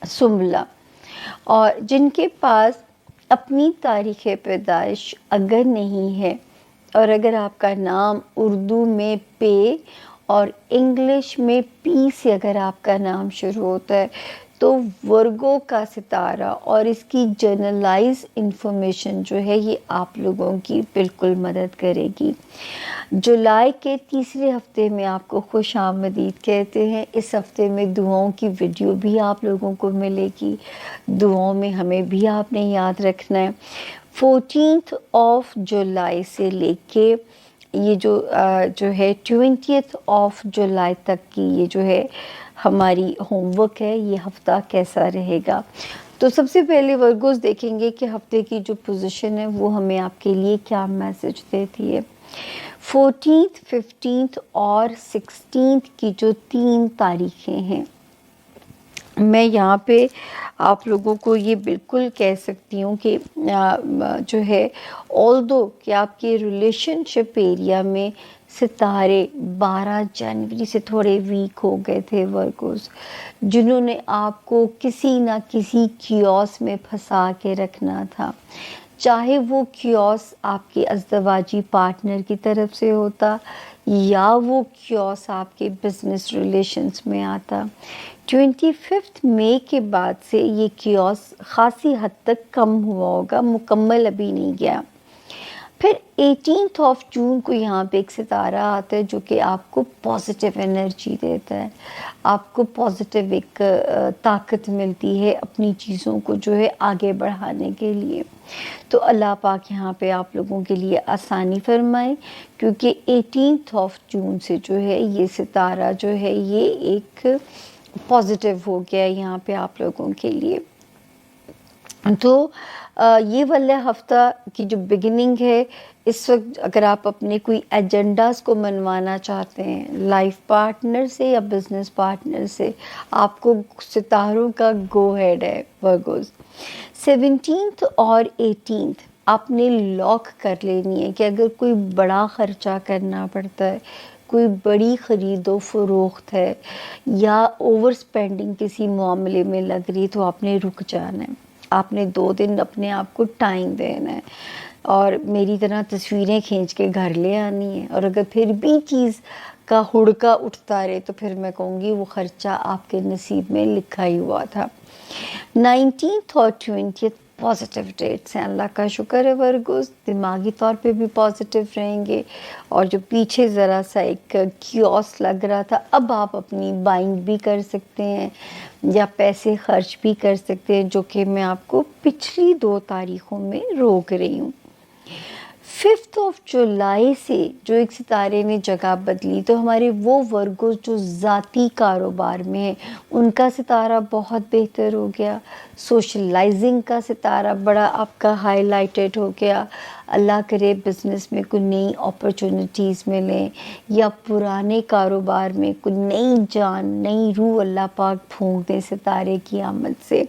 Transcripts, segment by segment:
سنبلہ، اور جن کے پاس اپنی تاریخ پیدائش اگر نہیں ہے، اور اگر آپ کا نام اردو میں پے اور انگلش میں پی سے اگر آپ کا نام شروع ہوتا ہے، تو ورگو کا ستارہ اور اس کی جنرلائز انفارمیشن جو ہے یہ آپ لوگوں کی بالکل مدد کرے گی۔ جولائی کے تیسرے ہفتے میں آپ کو خوش آمدید کہتے ہیں۔ اس ہفتے میں دعاؤں کی ویڈیو بھی آپ لوگوں کو ملے گی، دعاؤں میں ہمیں بھی آپ نے یاد رکھنا ہے۔ 14 جولائی سے لے کے یہ جو ہے 20 جولائی تک کی یہ جو ہے ہماری ہوم ورک ہے، یہ ہفتہ کیسا رہے گا۔ تو سب سے پہلے ورگوز دیکھیں گے کہ ہفتے کی جو پوزیشن ہے وہ ہمیں آپ کے لیے کیا میسج دیتی ہے۔ 14، 15 اور 16 کی جو 3 تاریخیں ہیں، میں یہاں پہ آپ لوگوں کو یہ بالکل کہہ سکتی ہوں کہ جو ہے آلدو کہ آپ کے ریلیشن شپ ایریا میں ستارے 12 جنوری سے تھوڑے ویک ہو گئے تھے ورگوز، جنہوں نے آپ کو کسی نہ کسی کیوس میں پھنسا کے رکھنا تھا، چاہے وہ کیوس آپ کے ازدواجی پارٹنر کی طرف سے ہوتا یا وہ کیوس آپ کے بزنس ریلیشنز میں آتا۔ 25 مئی کے بعد سے یہ کیوس خاصی حد تک کم ہوا ہوگا، مکمل ابھی نہیں گیا۔ پھر 18 جون کو یہاں پہ ایک ستارہ آتا ہے جو کہ آپ کو پازیٹیو انرجی دیتا ہے، آپ کو پازیٹیو ایک طاقت ملتی ہے اپنی چیزوں کو جو ہے آگے بڑھانے کے لیے۔ تو اللہ پاک یہاں پہ آپ لوگوں کے لیے آسانی فرمائے، کیونکہ 18 جون سے جو ہے یہ ستارہ جو ہے یہ ایک پازیٹیو ہو گیا یہاں پہ آپ لوگوں کے لیے۔ تو یہ والا ہفتہ کی جو بگننگ ہے، اس وقت اگر آپ اپنے کوئی ایجنڈاز کو منوانا چاہتے ہیں لائف پارٹنر سے یا بزنس پارٹنر سے، آپ کو ستاروں کا گو ہیڈ ہے ورگوز۔ 17 اور 18 آپ نے لاک کر لینی ہے کہ اگر کوئی بڑا خرچہ کرنا پڑتا ہے، کوئی بڑی خرید و فروخت ہے یا اوور سپینڈنگ کسی معاملے میں لگ رہی، تو آپ نے رک جانا ہے، آپ نے 2 دن اپنے آپ کو ٹائم دینا ہے اور میری طرح تصویریں کھینچ کے گھر لے آنی ہے۔ اور اگر پھر بھی چیز کا ہڑکا اٹھتا رہے تو پھر میں کہوں گی وہ خرچہ آپ کے نصیب میں لکھا ہی ہوا تھا۔ 19 اور 20 پازیٹیو ڈیٹس ہیں، اللہ کا شکر ہے ورگوز، دماغی طور پہ بھی پازیٹیو رہیں گے، اور جو پیچھے ذرا سا ایک کیوس لگ رہا تھا، اب آپ اپنی بائنگ بھی کر سکتے ہیں یا پیسے خرچ بھی کر سکتے ہیں، جو کہ میں آپ کو پچھلی 2 تاریخوں میں روک رہی ہوں۔ 5 جولائی سے جو ایک ستارے نے جگہ بدلی، تو ہمارے وہ ورگوز جو ذاتی کاروبار میں ہیں ان کا ستارہ بہت بہتر ہو گیا، سوشلائزنگ کا ستارہ بڑا آپ کا ہائی لائٹڈ ہو گیا۔ اللہ کرے بزنس میں کوئی نئی اپرچونٹیز ملیں یا پرانے کاروبار میں کوئی نئی جان، نئی روح اللہ پاک پھونک دے ستارے کی آمد سے۔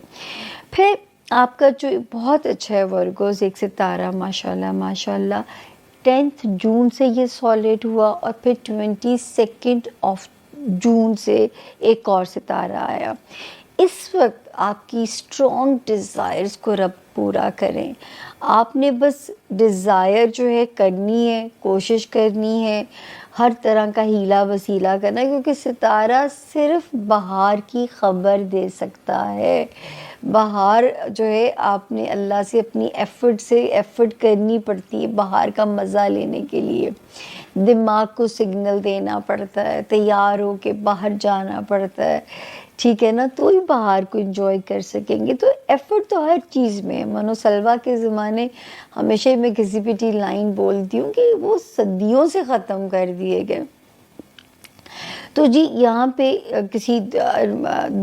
پھر آپ کا جو بہت اچھا ہے ورگوز ایک ستارہ ماشاءاللہ ماشاءاللہ 10 جون سے یہ سالڈ ہوا، اور پھر 22 جون سے ایک اور ستارہ آیا۔ اس وقت آپ کی اسٹرانگ ڈیزائرز کو رب پورا کریں، آپ نے بس ڈیزائر جو ہے کرنی ہے، کوشش کرنی ہے، ہر طرح کا ہیلا وسیلہ کرنا ہے، کیونکہ ستارہ صرف بہار کی خبر دے سکتا ہے۔ بہار جو ہے آپ نے اللہ سے اپنی ایفرٹ کرنی پڑتی ہے بہار کا مزہ لینے کے لیے، دماغ کو سگنل دینا پڑتا ہے، تیار ہو کے باہر جانا پڑتا ہے، ٹھیک ہے نا، تو ہی بہار کو انجوائے کر سکیں گے۔ تو ایفرٹ تو ہر چیز میں ہے، منو سلوا کے زمانے ہمیشہ میں کسی پٹی لائن بولتی ہوں کہ وہ صدیوں سے ختم کر دیے گئے۔ تو جی یہاں پہ کسی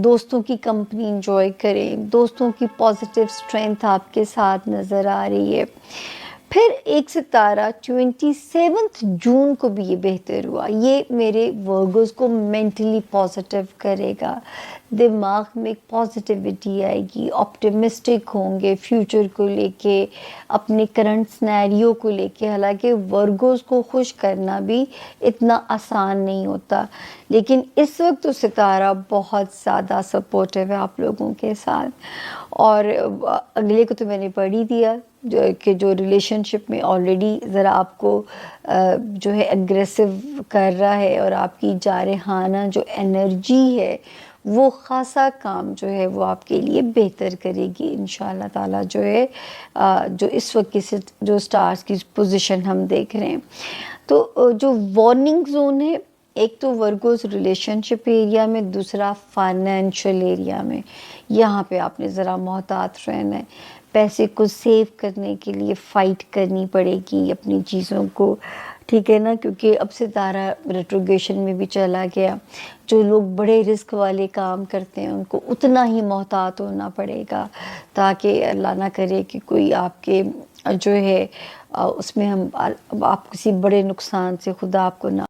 دوستوں کی کمپنی انجوائے کریں، دوستوں کی پازیٹیو اسٹرینتھ آپ کے ساتھ نظر آ رہی ہے۔ پھر ایک ستارہ 27 جون کو بھی یہ بہتر ہوا. یہ میرے ورگوز کو مینٹلی پازیٹیو کرے گا, دماغ میں ایک پازیٹیوٹی آئے گی, آپٹیمسٹک ہوں گے فیوچر کو لے کے, اپنے کرنٹ سنیریو کو لے کے. حالانکہ ورگوز کو خوش کرنا بھی اتنا آسان نہیں ہوتا, لیکن اس وقت تو ستارہ بہت زیادہ سپورٹیو ہے آپ لوگوں کے ساتھ. اور اگلے کو تو میں نے پڑھ ہی دیا کہ جو ریلیشن شپ میں آلریڈی ذرا آپ کو جو ہے اگریسو کر رہا ہے, اور آپ کی جارحانہ جو انرجی ہے وہ خاصا کام جو ہے وہ آپ کے لیے بہتر کرے گی انشاءاللہ تعالیٰ. جو ہے جو اس وقت کی جو سٹارز کی پوزیشن ہم دیکھ رہے ہیں, تو جو وارننگ زون ہے, ایک تو ورگوز ریلیشن شپ ایریا میں, دوسرا فائنینشیل ایریا میں. یہاں پہ آپ نے ذرا محتاط رہنا ہے. پیسے کو سیو کرنے کے لیے فائٹ کرنی پڑے گی اپنی چیزوں کو, ٹھیک ہے نا, کیونکہ اب ستارہ ریٹروگریشن میں بھی چلا گیا. جو لوگ بڑے رسک والے کام کرتے ہیں ان کو اتنا ہی محتاط ہونا پڑے گا, تاکہ اللہ نہ کرے کہ کوئی آپ کے جو ہے اس میں آپ کسی بڑے نقصان سے خدا آپ کو نہ